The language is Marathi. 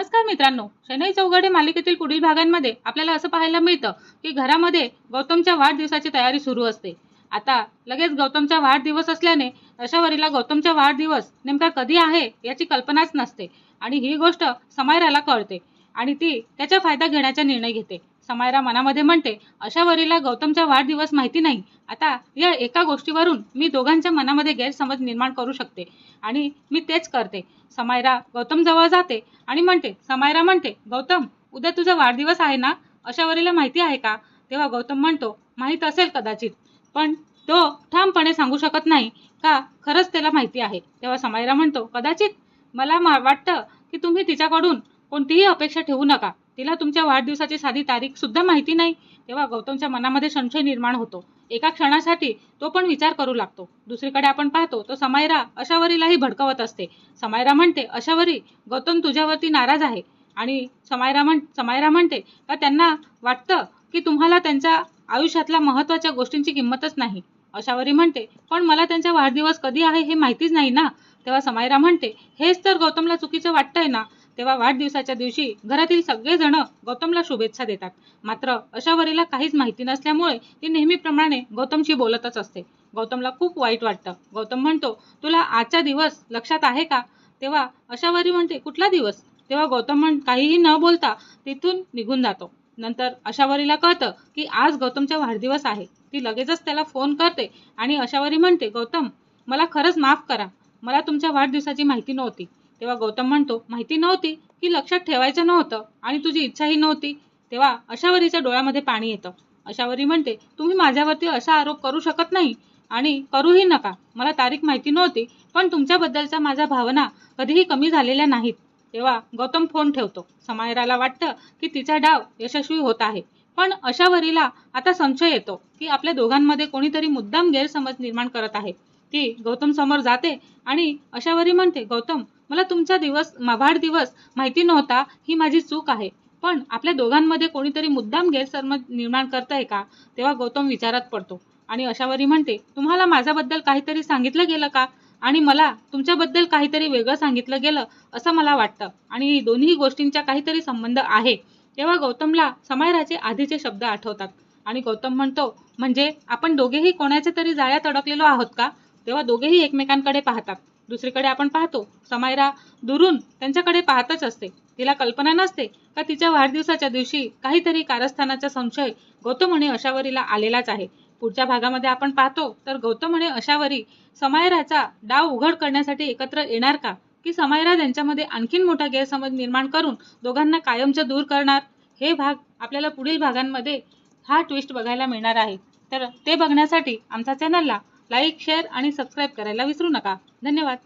नमस्कार मित्रांनो, शनई चौघडे मालिकेतील पुढील भागांमध्ये आपल्याला असं पाहायला मिळतं की घरामध्ये गौतमच्या वाढदिवसाची तयारी सुरू असते. आता लगेच गौतमचा वाढदिवस असल्याने अशावरीला गौतमचा वाढदिवस नेमका कधी आहे याची कल्पनाच नसते आणि ही गोष्ट समायराला कळते आणि ती त्याचा फायदा घेण्याचा निर्णय घेते. समायरा मनामध्ये म्हणते, अशावरीला गौतमचा वाढदिवस माहिती नाही. आता या एका गोष्टीवरून मी दोघांच्या मनामध्ये गैरसमज निर्माण करू शकते आणि मी तेच करते. समायरा गौतम जवळ जाते आणि म्हणते, समायरा म्हणते, गौतम, उद्या तुझा वाढदिवस आहे ना? अशावरीला माहिती आहे का? तेव्हा गौतम म्हणतो, माहीत असेल कदाचित, पण तो ठामपणे सांगू शकत नाही का खरंच त्याला माहिती आहे. तेव्हा समायरा म्हणतो, कदाचित मला वाटतं की तुम्ही तिच्याकडून कोणतीही अपेक्षा ठेवू नका. तिला तुमच्या वाढदिवसाची साधी तारीख सुद्धा माहिती नाही. तेव्हा गौतमच्या मनामध्ये संशय निर्माण होतो. एका क्षणासाठी तो पण विचार करू लागतो. दुसरीकडे आपण पाहतो तो समायरा अशावरीलाही भडकवत असते. समायरा म्हणते, अशावरी, गौतम तुझ्यावरती नाराज आहे आणि समायरा म्हणते का त्यांना वाटतं की तुम्हाला त्यांच्या आयुष्यातल्या महत्त्वाच्या गोष्टींची किंमतच नाही. अशावरी म्हणते, पण मला त्यांचा वाढदिवस कधी आहे हे माहितीच नाही ना. तेव्हा समायरा म्हणते, हेच तर गौतमला चुकीचं वाटतंय ना. तेव्हा वाढदिवसाच्या दिवशी घरातील सगळेजण गौतमला शुभेच्छा देतात. मात्र अशावरीला काहीच माहिती नसल्यामुळे ती नेहमीप्रमाणे गौतमशी बोलतच असते. गौतमला खूप वाईट वाटतं. गौतम म्हणतो, तुला आजचा दिवस लक्षात आहे का? तेव्हा अशावरी म्हणते, कुठला दिवस? तेव्हा गौतम काहीही न बोलता तिथून निघून जातो. नंतर अशावरीला कळतं की आज गौतमचा वाढदिवस आहे. ती लगेचच त्याला फोन करते आणि अशावरी म्हणते, गौतम, मला खरंच माफ करा. मला तुमच्या वाढदिवसाची माहिती नव्हती. तेव्हा गौतम म्हणतो, माहिती नव्हती की लक्षात ठेवायचं नव्हतं आणि तुझी इच्छाही नव्हती. तेव्हा अशावरीच्या डोळ्यामध्ये पाणी येतं. अशावरी म्हणते, तुम्ही माझ्यावरती असा आरोप करू शकत नाही आणि करूही नका. मला तारीख माहिती नव्हती, पण तुमच्याबद्दलच्या माझ्या भावना कधीही कमी झालेल्या नाहीत. तेव्हा गौतम फोन ठेवतो. समायराला वाटतं की तिचा डाव यशस्वी होत आहे, पण अशावरीला आता संशय येतो की आपल्या दोघांमध्ये कोणीतरी मुद्दाम गैरसमज निर्माण करत आहे. ती गौतम समोर जाते आणि अशावरी म्हणते, गौतम, मला तुमचा वाढदिवस माहिती नव्हता, ही माझी चूक आहे. पण आपल्या दोघांमध्ये कोणीतरी मुद्दाम गैरसमज निर्माण करतंय का? तेव्हा गौतम विचारात पडतो आणि अशावरी म्हणते, तुम्हाला माझ्याबद्दल काहीतरी सांगितलं गेलं का? आणि मला तुमच्याबद्दल काहीतरी वेगळं सांगितलं गेलं असं मला वाटतं आणि दोन्ही गोष्टींचा काहीतरी संबंध आहे. तेव्हा गौतमला समायराचे आधीचे शब्द आठवतात आणि गौतम म्हणतो, म्हणजे आपण दोघेही कोणाच्या तरी जाळ्यात अडकलेलो आहोत का? तेव्हा दोघेही एकमेकांकडे पाहतात. दुसरीकडे आपण पाहतो समायरा दुरून त्यांच्याकडे पाहतच असते. तिला कल्पना नसते का तिच्या वाढदिवसाच्या दिवशी काहीतरी कारस्थानाचा संशय गौतम आणि अशावरीला आलेलाच आहे. पुढच्या भागामध्ये आपण पाहतो तर गौतम आणि अशावरी समायराचा डाव उघड करण्यासाठी एकत्र येणार का, की समायरा त्यांच्यामध्ये आणखीन मोठा गैरसमज निर्माण करून दोघांना कायमचं दूर करणार? हे भाग आपल्याला पुढील भागांमध्ये हा ट्विस्ट बघायला मिळणार आहे. तर ते बघण्यासाठी आमच्या चॅनलला लाईक, शेअर आणि सबस्क्राईब करायला विसरू नका. धन्यवाद.